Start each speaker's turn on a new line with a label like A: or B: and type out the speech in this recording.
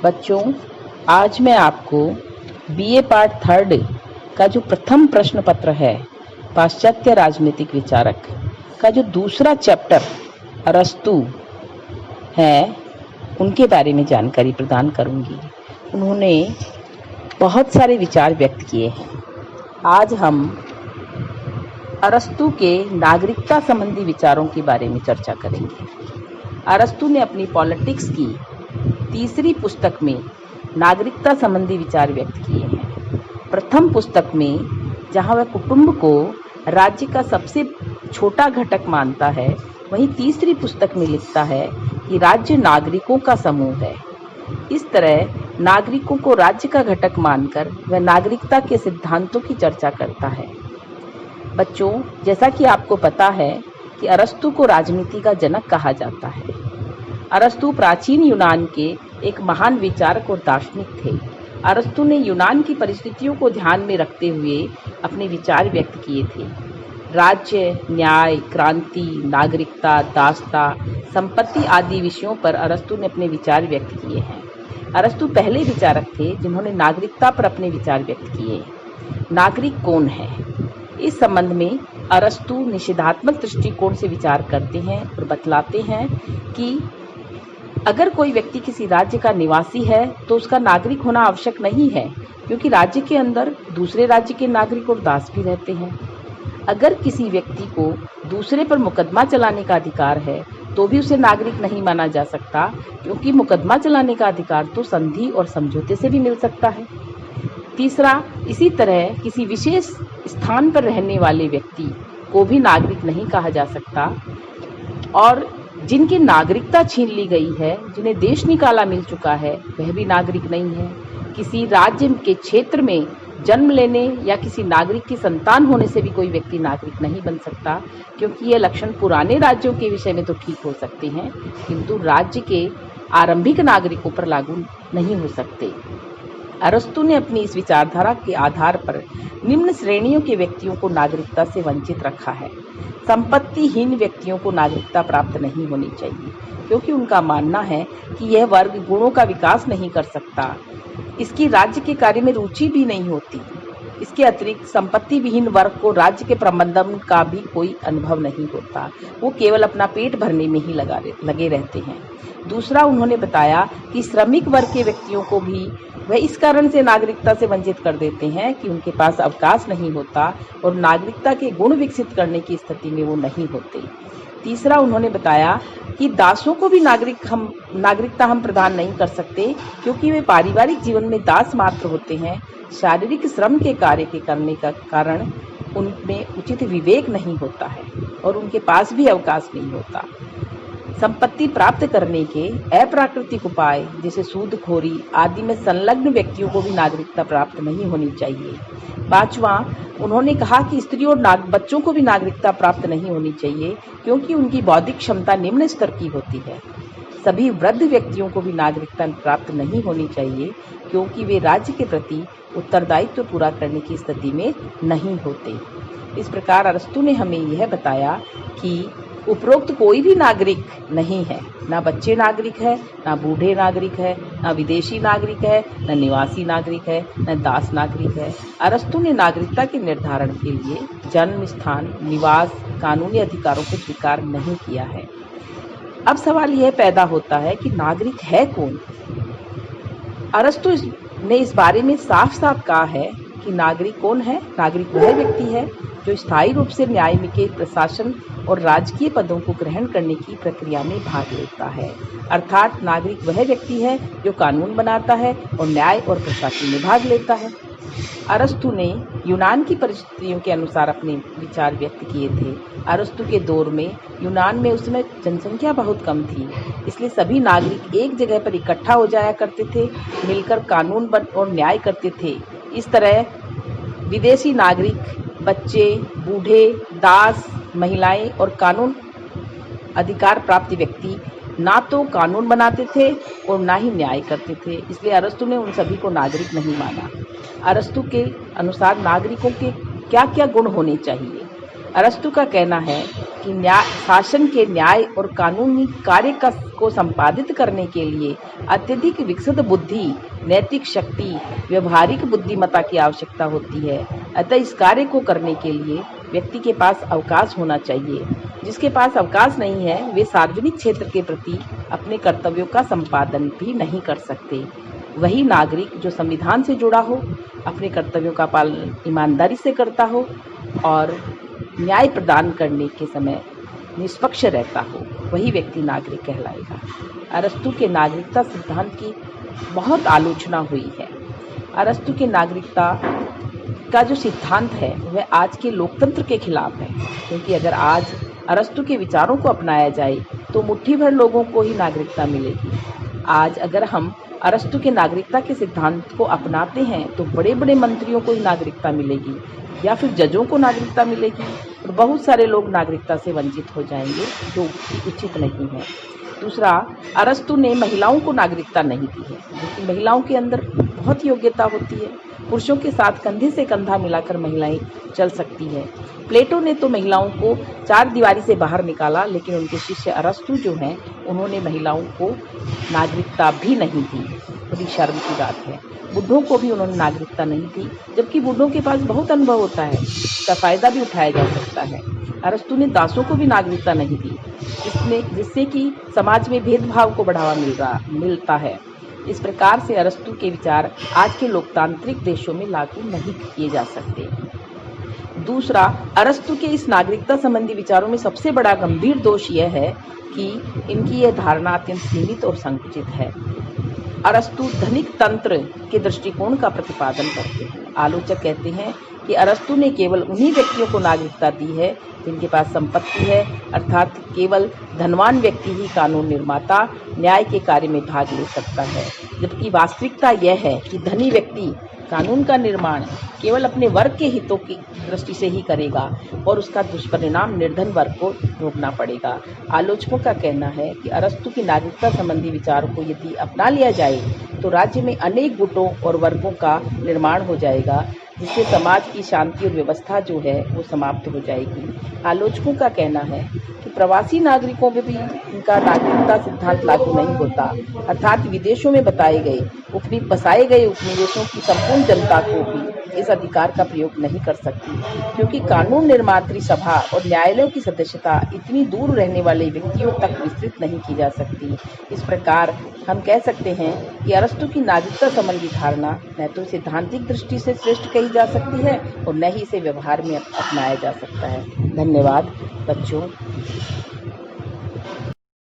A: बच्चों, आज मैं आपको बीए पार्ट थर्ड का जो प्रथम प्रश्न पत्र है पाश्चात्य राजनीतिक विचारक का जो दूसरा चैप्टर अरस्तु है उनके बारे में जानकारी प्रदान करूंगी। उन्होंने बहुत सारे विचार व्यक्त किए हैं। आज हम अरस्तु के नागरिकता संबंधी विचारों के बारे में चर्चा करेंगे। अरस्तु ने अपनी पॉलिटिक्स की तीसरी पुस्तक में नागरिकता संबंधी विचार व्यक्त किए हैं। प्रथम पुस्तक में जहां वह कुटुंब को राज्य का सबसे छोटा घटक मानता है, वहीं तीसरी पुस्तक में लिखता है कि राज्य नागरिकों का समूह है। इस तरह नागरिकों को राज्य का घटक मानकर वह नागरिकता के सिद्धांतों की चर्चा करता है। बच्चों, जैसा कि आपको पता है कि अरस्तु को राजनीति का जनक कहा जाता है। अरस्तु प्राचीन यूनान के एक महान विचारक और दार्शनिक थे। अरस्तु ने यूनान की परिस्थितियों को ध्यान में रखते हुए अपने विचार व्यक्त किए थे। राज्य, न्याय, क्रांति, नागरिकता, दासता, संपत्ति आदि विषयों पर अरस्तु ने अपने विचार व्यक्त किए हैं। अरस्तु पहले विचारक थे जिन्होंने नागरिकता पर अपने विचार व्यक्त किए। नागरिक कौन है? इस संबंध में अरस्तु निषेधात्मक दृष्टिकोण से विचार करते हैं और बतलाते हैं कि अगर कोई व्यक्ति किसी राज्य का निवासी है तो उसका नागरिक होना आवश्यक नहीं है, क्योंकि राज्य के अंदर दूसरे राज्य के नागरिक और दास भी रहते हैं। अगर किसी व्यक्ति को दूसरे पर मुकदमा चलाने का अधिकार है तो भी उसे नागरिक नहीं माना जा सकता, क्योंकि मुकदमा चलाने का अधिकार तो संधि और समझौते से भी मिल सकता है। तीसरा, इसी तरह किसी विशेष स्थान पर रहने वाले व्यक्ति को भी नागरिक नहीं कहा जा सकता, और जिनकी नागरिकता छीन ली गई है, जिन्हें देश निकाला मिल चुका है, वह भी नागरिक नहीं है। किसी राज्य के क्षेत्र में जन्म लेने या किसी नागरिक की संतान होने से भी कोई व्यक्ति नागरिक नहीं बन सकता, क्योंकि ये लक्षण पुराने राज्यों के विषय में तो ठीक हो सकते हैं, किंतु राज्य के आरंभिक नागरिकों पर लागू नहीं हो सकते। अरस्तु ने अपनी इस विचारधारा के आधार पर निम्न श्रेणियों के व्यक्तियों को नागरिकता से वंचित रखा है। संपत्तिहीन व्यक्तियों को नागरिकता प्राप्त नहीं होनी चाहिए, क्योंकि उनका मानना है कि यह वर्ग गुणों का विकास नहीं कर सकता, इसकी राज्य के कार्य में रुचि भी नहीं होती। इसके अतिरिक्त संपत्ति विहीन वर्ग को राज्य के प्रबंधन का भी कोई अनुभव नहीं होता, वो केवल अपना पेट भरने में ही लगे रहते हैं। दूसरा, उन्होंने बताया कि श्रमिक वर्ग के व्यक्तियों को भी वह इस कारण से नागरिकता से वंचित कर देते हैं कि उनके पास अवकाश नहीं होता और नागरिकता के गुण विकसित करने की स्थिति में वो नहीं होते। तीसरा, उन्होंने बताया कि दासों को भी नागरिकता हम प्रदान नहीं कर सकते, क्योंकि वे पारिवारिक जीवन में दास मात्र होते हैं। शारीरिक श्रम के कार्य के करने का कारण उनमें उचित विवेक नहीं होता है और उनके पास भी अवकाश नहीं होता। संपत्ति प्राप्त करने के अप्राकृतिक उपाय जैसे सूदखोरी आदि में संलग्न व्यक्तियों को भी नागरिकता प्राप्त नहीं होनी चाहिए। पांचवा, उन्होंने कहा कि स्त्री और बच्चों को भी नागरिकता प्राप्त नहीं होनी चाहिए, क्योंकि उनकी बौद्धिक क्षमता निम्न स्तर की होती है। सभी वृद्ध व्यक्तियों को भी नागरिकता प्राप्त नहीं होनी चाहिए, क्योंकि वे राज्य के प्रति उत्तरदायित्व पूरा करने की स्थिति में नहीं होते। इस प्रकार अरस्तु ने हमें यह बताया कि उपरोक्त कोई भी नागरिक नहीं है, ना बच्चे नागरिक है, ना बूढ़े नागरिक है, ना विदेशी नागरिक है, ना निवासी नागरिक है, ना दास नागरिक है। अरस्तु ने नागरिकता के निर्धारण के लिए जन्म स्थान, निवास, कानूनी अधिकारों को स्वीकार नहीं किया है। अब सवाल यह पैदा होता है कि नागरिक है कौन? अरस्तु ने इस बारे में साफ साफ कहा है कि नागरिक कौन है? नागरिक वह व्यक्ति है जो स्थायी रूप से न्याय के प्रशासन और राजकीय पदों को ग्रहण करने की प्रक्रिया में भाग लेता है। अर्थात नागरिक वह व्यक्ति है जो कानून बनाता है और न्याय और प्रशासन में भाग लेता है। अरस्तु ने यूनान की परिस्थितियों के अनुसार अपने विचार व्यक्त किए थे। अरस्तु के दौर में यूनान में उस समय जनसंख्या बहुत कम थी, इसलिए सभी नागरिक एक जगह पर इकट्ठा हो जाया करते थे, मिलकर कानून और न्याय करते थे। इस तरह विदेशी नागरिक, बच्चे, बूढ़े, दास, महिलाएं और कानून अधिकार प्राप्त व्यक्ति ना तो कानून बनाते थे और ना ही न्याय करते थे, इसलिए अरस्तु ने उन सभी को नागरिक नहीं माना। अरस्तु के अनुसार नागरिकों के क्या क्या गुण होने चाहिए? अरस्तु का कहना है कि शासन के न्याय और कानूनी कार्य को संपादित करने के लिए अत्यधिक विकसित बुद्धि, नैतिक शक्ति, व्यवहारिक बुद्धिमत्ता की आवश्यकता होती है। अतः इस कार्य को करने के लिए व्यक्ति के पास अवकाश होना चाहिए। जिसके पास अवकाश नहीं है, वे सार्वजनिक क्षेत्र के प्रति अपने कर्तव्यों का संपादन भी नहीं कर सकते। वही नागरिक जो संविधान से जुड़ा हो, अपने कर्तव्यों का पालन ईमानदारी से करता हो और न्याय प्रदान करने के समय निष्पक्ष रहता हो, वही व्यक्ति नागरिक कहलाएगा। अरस्तु के नागरिकता सिद्धांत की बहुत आलोचना हुई है। अरस्तु के नागरिकता का जो सिद्धांत है वह आज के लोकतंत्र के खिलाफ है, क्योंकि अगर आज अरस्तु के विचारों को अपनाया जाए तो मुट्ठी भर लोगों को ही नागरिकता मिलेगी। आज अगर हम अरस्तु के नागरिकता के सिद्धांत को अपनाते हैं तो बड़े बड़े मंत्रियों को ही नागरिकता मिलेगी या फिर जजों को नागरिकता मिलेगी और बहुत सारे लोग नागरिकता से वंचित हो जाएंगे, जो उचित नहीं है। दूसरा, अरस्तु ने महिलाओं को नागरिकता नहीं दी है, क्योंकि महिलाओं के अंदर बहुत योग्यता होती है। पुरुषों के साथ कंधे से कंधा मिलाकर महिलाएं चल सकती है। प्लेटो ने तो महिलाओं को चार दीवारी से बाहर निकाला, लेकिन उनके शिष्य अरस्तु जो हैं उन्होंने महिलाओं को नागरिकता भी नहीं दी। बड़ी शर्म की बात है। बुढ़ों को भी उन्होंने नागरिकता नहीं दी, जबकि बुढ़ों के पास बहुत अनुभव होता है, इसका फायदा भी उठाया जा सकता है। अरस्तु ने दासों को भी नागरिकता नहीं दी, जिससे कि समाज में भेदभाव को बढ़ावा मिलता है। इस प्रकार से अरस्तु के विचार आज के लोकतांत्रिक देशों में लागू नहीं किए जा सकते। दूसरा, अरस्तु के इस नागरिकता संबंधी विचारों में सबसे बड़ा गंभीर दोष यह है कि इनकी यह धारणा अत्यंत सीमित और संकुचित है। अरस्तु धनिक तंत्र के दृष्टिकोण का प्रतिपादन करते हैं। आलोचक कहते हैं कि अरस्तु ने केवल उन्हीं व्यक्तियों को नागरिकता दी है जिनके पास संपत्ति है, अर्थात केवल धनवान व्यक्ति ही कानून निर्माता, न्याय के कार्य में भाग ले सकता है। जबकि वास्तविकता यह है कि धनी व्यक्ति कानून का निर्माण केवल अपने वर्ग के हितों की दृष्टि से ही करेगा और उसका दुष्परिणाम निर्धन वर्ग को भोगना पड़ेगा। आलोचकों का कहना है कि अरस्तु की नागरिकता संबंधी विचारों को यदि अपना लिया जाए तो राज्य में अनेक गुटों और वर्गों का निर्माण हो जाएगा, जिससे समाज की शांति और व्यवस्था जो है वो समाप्त हो जाएगी। आलोचकों का कहना है कि प्रवासी नागरिकों में भी इनका नागरिकता सिद्धांत लागू नहीं होता, अर्थात विदेशों में बसाए गए उपनिवेशों की संपूर्ण जनता को भी इस अधिकार का प्रयोग नहीं कर सकती, क्योंकि कानून निर्मात्री सभा और न्यायालयों की सदस्यता इतनी दूर रहने वाले व्यक्तियों तक विस्तृत नहीं की जा सकती। इस प्रकार हम कह सकते हैं कि अरस्तु की नागरिकता संबंधी धारणा न तो सैद्धांतिक दृष्टि से श्रेष्ठ कही जा सकती है और न ही इसे व्यवहार में अपनाया जा सकता है। धन्यवाद बच्चों।